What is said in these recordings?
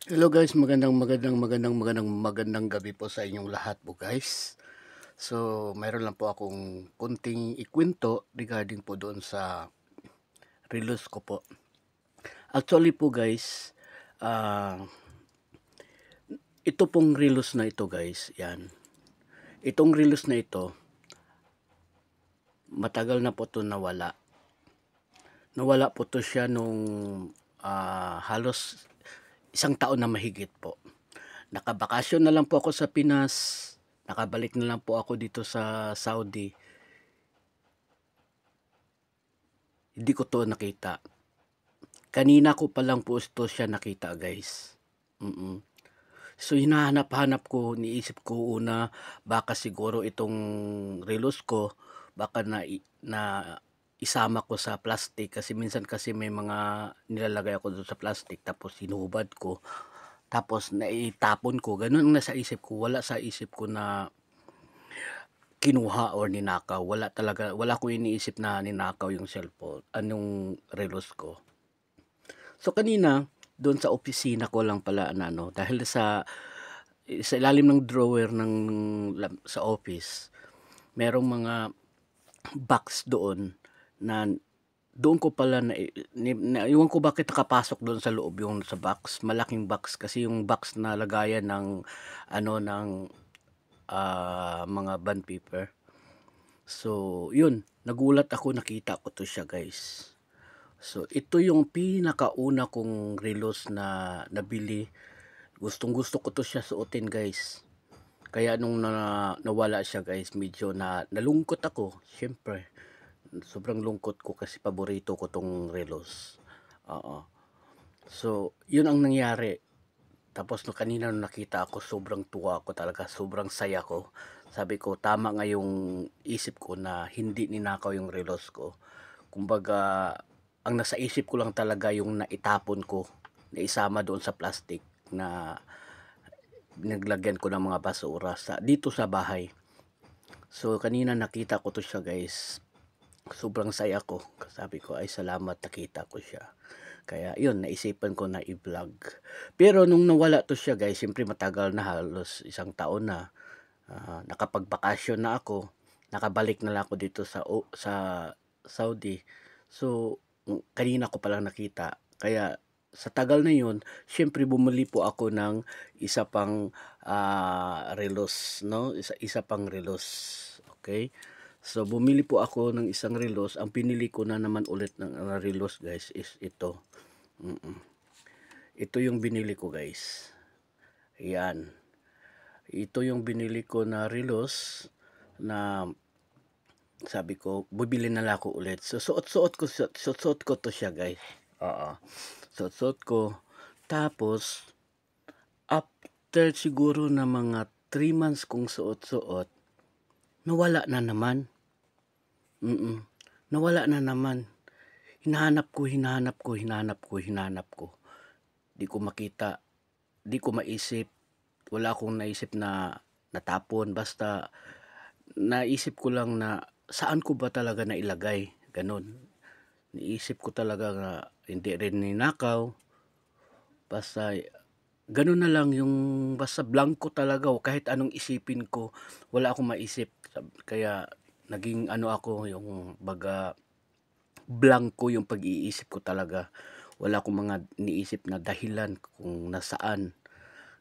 Hello guys, magandang gabi po sa inyong lahat po guys. So, mayroon lang po akong konting ikwento regarding po doon sa reels ko po. Actually po guys, ah ito pong reels na ito guys, yan. Itong reels na ito, matagal na po ito nawala. Nawala po ito siya nung halos isang taon na mahigit po. Nakabakasyon na lang po ako sa Pinas. Nakabalik na lang po ako dito sa Saudi. Hindi ko to nakita. Kanina ko pa lang po ito siya nakita guys. So hinahanap-hanap ko, niisip ko una, baka siguro itong relos ko, baka na isama ko sa plastic kasi minsan kasi may mga nilalagay ako doon sa plastic tapos hinubad ko. Tapos naitapon ko, ganun ang nasa isip ko, wala sa isip ko na kinuha or ninakaw. Wala ko iniisip na ninakaw yung cellphone, anong relos ko. So kanina, doon sa opisina ko lang pala dahil sa ilalim ng drawer sa office, merong mga box doon na doon ko pala iwan ko bakit nakapasok doon sa loob yung sa box, malaking box kasi yung box na lagayan ng mga bond paper. So, yun, nagulat ako, nakita ko to siya guys. So, ito yung pinakauna kong relos na nabili. Gustong gusto ko to siya suotin guys. Kaya nung nawala siya guys, medyo nalungkot ako. Siyempre, sobrang lungkot ko kasi paborito ko tong relos. So, yun ang nangyari. Tapos kanina nung nakita ako, sobrang tuwa ako talaga, sobrang saya ko. Sabi ko, tama nga yung isip ko na hindi ninakaw yung relos ko. Kumbaga, ang nasa isip ko lang talaga yung naitapon ko, na isama doon sa plastic na naglagyan ko ng mga basura dito sa bahay. So, kanina nakita ko to siya guys. Sobrang saya ko. Sabi ko, ay salamat, nakita ko siya. Kaya yun, naisipan ko na i-vlog. Pero nung nawala to siya guys, siyempre matagal na, halos isang taon na. Nakapagbakasyon na ako. Nakabalik na lang ako dito sa Saudi. So, kanina ko palang nakita. Kaya sa tagal na yun, siyempre bumili po ako ng isa pang relos, no? Isa pang relos. Okay? So, bumili po ako ng isang relos. Ang pinili ko na naman ulit ng relos guys is ito. Ito yung binili ko guys. Ayan. Ito yung binili ko na relos na sabi ko, bibili na lang ako ulit. So, suot ko to siya guys. Suot ko. Tapos, after siguro na mga 3 months kong suot, nawala na naman. Nawala na naman. Hinahanap ko. Di ko makita. Di ko maisip. Wala akong naisip na natapon. Basta, naisip ko lang na saan ko ba talaga nailagay. Ganon. Naisip ko talaga na hindi rin ninakaw. Basta, ganun na lang yung basta blanco talaga. Kahit anong isipin ko, wala akong maisip. Kaya, naging ako yung blanco yung pag-iisip ko talaga. Wala akong mga niisip na dahilan kung nasaan.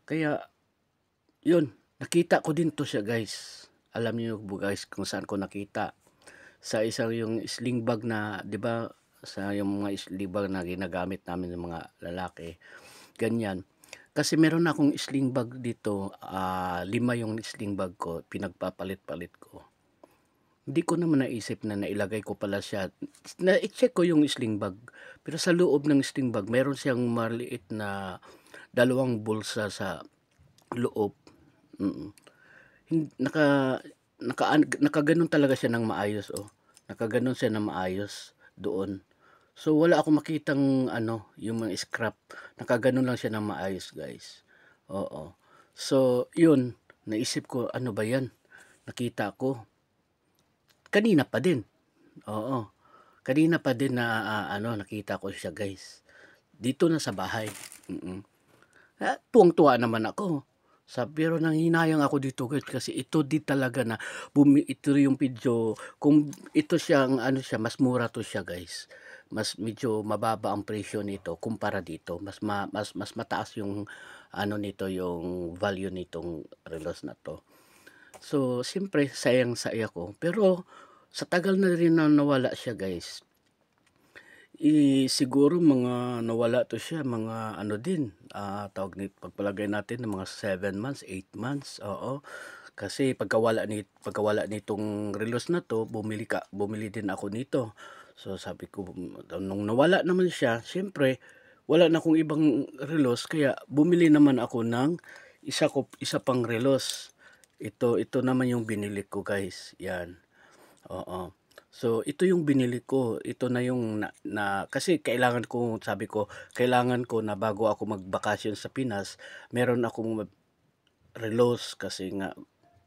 Kaya, yun, nakita ko din to siya guys. Alam niyo guys kung saan ko nakita. Sa isang yung sling bag na, di ba, sa yung mga sling bag na ginagamit namin ng mga lalaki. Ganyan. Kasi meron akong sling bag dito, 5 yung sling bag ko, pinagpapalit-palit ko. Hindi ko naman naisip na nailagay ko pala siya. Na-check ko yung sling bag. Pero sa loob ng sling bag, meron siyang maliit na 2 bulsa sa loob. Nakaganon talaga siya ng maayos. Nakaganon siya ng maayos doon. So wala akong makitang yung mga scrap. Nakaganon lang siya ng maayos guys. So yun, naisip ko ano ba yan? Nakita ko. Kanina pa din. Kanina pa din na nakita ko siya guys. Dito na sa bahay. Tuwang-tuwa naman ako. Pero nanghinayang ako dito guys kasi ito di talaga na ito yung video kung ito siyang ano siya mas mura to siya guys. Mas medyo mababa ang presyo nito kumpara dito. Mas mataas yung ano nito yung value nitong relos na to. So siyempre sayang-saya ko pero sa tagal na rin na nawala siya guys. Siguro mga nawala 'to siya mga ano din, tawag pagpalagay natin ng mga 7 months, 8 months, oo. Kasi pagkawala nitong relos na 'to bumili din ako nito. So sabi ko nung nawala naman siya siyempre wala na akong ibang relos kaya bumili naman ako ng isa pang relos. Ito naman yung binili ko guys, 'yan, oo. So, ito yung binili ko, ito na yung kasi sabi ko, kailangan ko na bago ako magbakasyon sa Pinas, meron akong relos kasi nga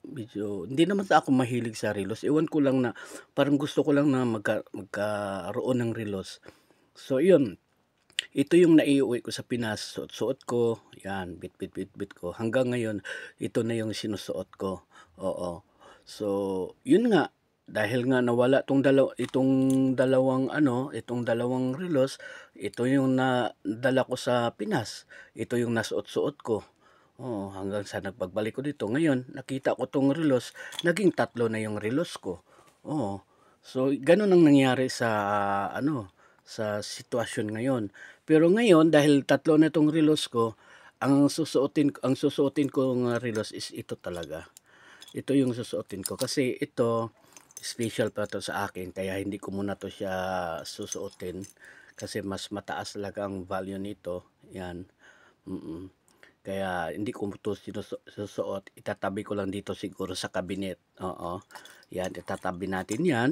medyo hindi naman ako mahilig sa relos. Ewan ko lang na parang gusto ko lang na magkaroon ng relos. So, yun. Ito yung naiuwi ko sa Pinas, suot-suot ko, yan, bit ko. Hanggang ngayon, ito na yung sinusuot ko. Oo. So, yun nga, dahil nga nawala itong dalawang relos, ito yung nadala ko sa Pinas. Ito yung nasuot-suot ko. Oo, hanggang sa pagbalik ko dito. Ngayon, nakita ko tong relos, naging 3 na yung relos ko. Oo. So, ganun ang nangyari sa sitwasyon ngayon. Pero ngayon dahil 3 na 'tong relos ko, ang susuotin kong relos is ito talaga. Ito yung susuotin ko kasi ito special pa 'to sa akin kaya hindi ko muna 'to siya susuotin kasi mas mataas talaga ang value nito, 'yan. Mm. Kaya hindi ko 'to susuot, itatabi ko lang dito siguro sa cabinet, oo. 'Yan, itatabi natin 'yan.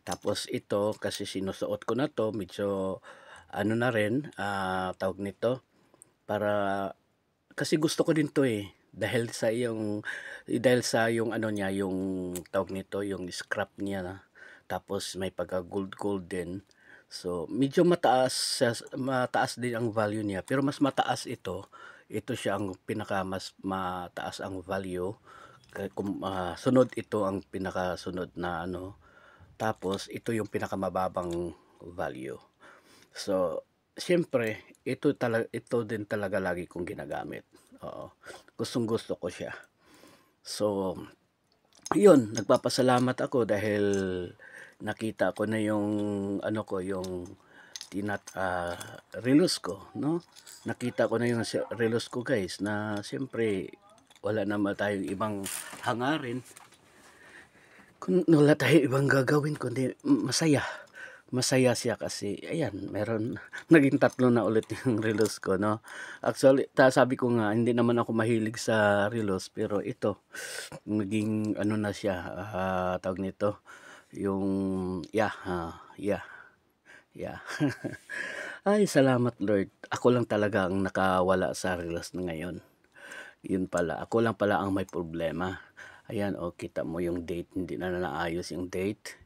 Tapos ito kasi sinusuot ko na 'to medyo ano na rin, tawag nito, para kasi gusto ko din 'to, dahil sa yung ano niya, yung tawag nito, yung scrap niya, tapos may pagka-gold din. So, medyo mataas din ang value niya, pero mas mataas ito. Ito siya ang mas mataas ang value. Sunod ito ang pinakasunod na ano, tapos ito yung pinakamababang value. So, siyempre ito din talaga lagi kong ginagamit, oo. Gustong-gusto ko siya. So, yun nagpapasalamat ako dahil nakita ko na yung ano ko, yung relos ko 'no. Nakita ko na yung relos ko guys na siyempre wala naman tayong ibang hangarin, wala tayong ibang gagawin kundi masaya. Masaya siya kasi ayan naging 3 na ulit yung relos ko 'no. Actually sabi ko nga hindi naman ako mahilig sa relos pero ito naging ano na siya, tawag nito, yung yeah. Ay salamat Lord, ako lang talaga ang nakawala sa relos na ngayon. Yun pala, ako lang pala ang may problema. Ayan, kita mo yung date, hindi na naayos yung date.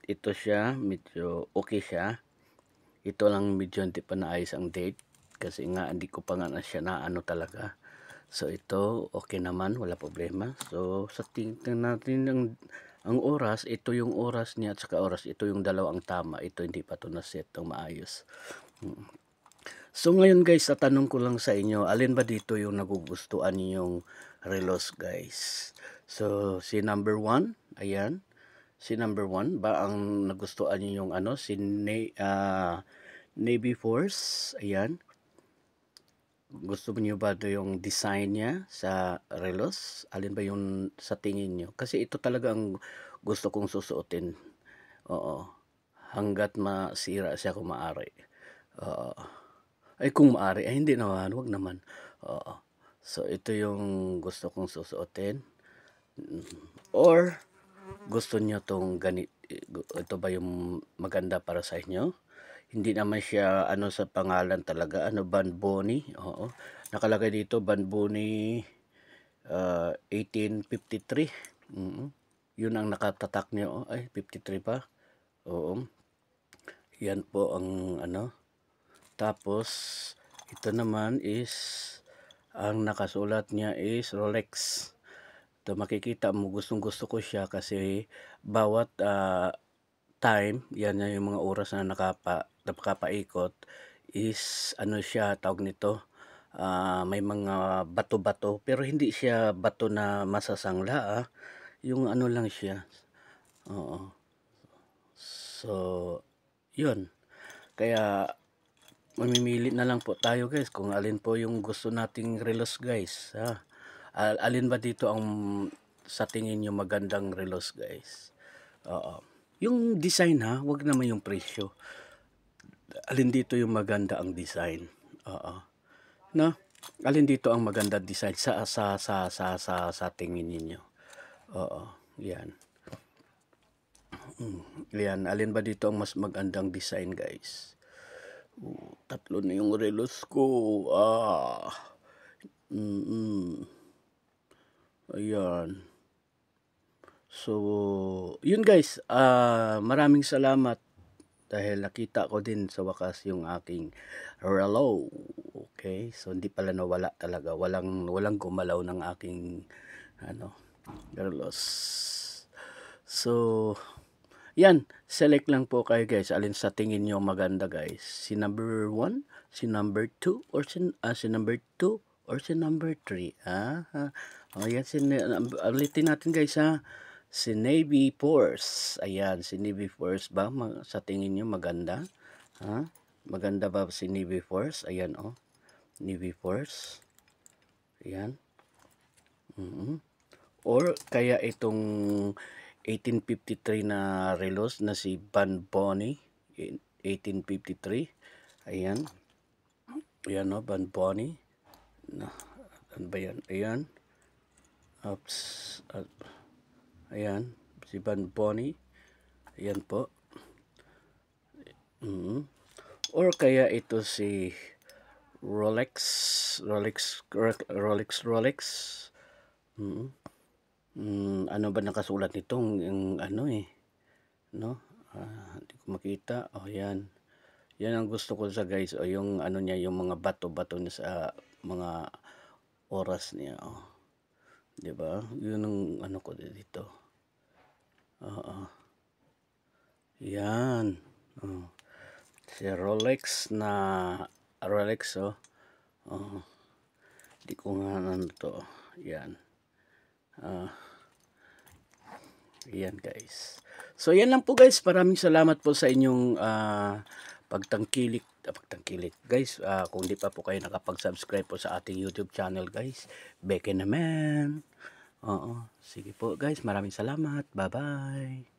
Ito siya, medyo okay siya. Ito lang medyo hindi pa naayos ang date kasi nga hindi ko pa nga na siya na ano talaga. So ito okay naman, wala problema. So sa tingnan natin ang oras, ito yung oras niya at saka oras, ito yung dalawang tama. Ito hindi pa to na set ng maayos. So ngayon guys, tatanong ko lang sa inyo, alin ba dito yung nagugustuhan niyong relos guys? So si number 1, ayan. Si number 1 ba ang nagustuhan niyo yung ano, Navy Force, ayan. Gusto niyo ba ito yung design niya sa relos? Alin ba yung sa tingin niyo? Kasi ito talaga ang gusto kong susuotin. Oo. Hanggat masira siya kung maaari. Oo. Ay kung maaari, ay hindi naman, wag naman. Oo. So ito yung gusto kong susuotin. Or gusto niyo ito ba yung maganda para sa inyo? Hindi naman siya ano sa pangalan talaga, Banboni, oo. Nakalagay dito Banboni 1853. Yun ang nakatatak niyo, ay 53 pa. Oo. Yan po ang ano. Tapos Ito naman is, ang nakasulat niya is Rolex. Ito makikita mo, gustong-gusto ko siya kasi bawat time, yan na yung mga oras na nakapaikot is ano siya, tawag nito, may mga bato-bato pero hindi siya bato na masasangla, yung ano lang siya. Oo. So, yun. Kaya mamimili na lang po tayo guys kung alin po yung gusto nating relos guys, ha. Alin ba dito ang sa tingin nyo magandang relos guys? Oo. Yung design ha, wag naman yung presyo. Alin dito yung maganda ang design? Oo. No? Alin dito ang maganda design sa tingin niyo? Oo. Yan. Yan, alin ba dito ang mas magandang design guys? Tatlo na yung relos ko. Ayan. So, yun guys. Maraming salamat dahil nakita ko din sa wakas yung aking relo. Okay? So, hindi pala nawala talaga. Walang gumalaw ng aking relos. So, yan. Select lang po kayo guys. Alin sa tingin nyo maganda guys? Si number 1, si number 2, or si number 2, or si number 3. O yan, ulitin natin guys ha. Si Navy Force. Ayan, si Navy Force ba? Sa tingin nyo maganda? Ha? Maganda ba si Navy Force? Ayan oh. Navy Force. Ayan. Or kaya itong 1853 na relos na si Van Bonny. 1853. Ayan. Ayan o, Van Bonny. Ano ba yan? Ayan. Ayan, si Van Bonny. Ayan po. Or kaya ito si Rolex. Ano ba nakasulat nitong yung ano no? Hindi ko makita. Oh, yan. Yan ang gusto ko sa guys. O yung ano niya, yung mga bato-bato niya sa mga oras niya. Oh. 'Di ba? Yun ang ano ko dito. Yan. Si Rolex oh. Di ko nga ano to. Yan. Yan guys. So yan lang po guys. Maraming salamat po sa inyong pagtangkilik guys. Kung di pa po kayo nakapag-subscribe po sa ating YouTube channel guys, beke naman. Oo. Sige po guys. Maraming salamat. Bye bye.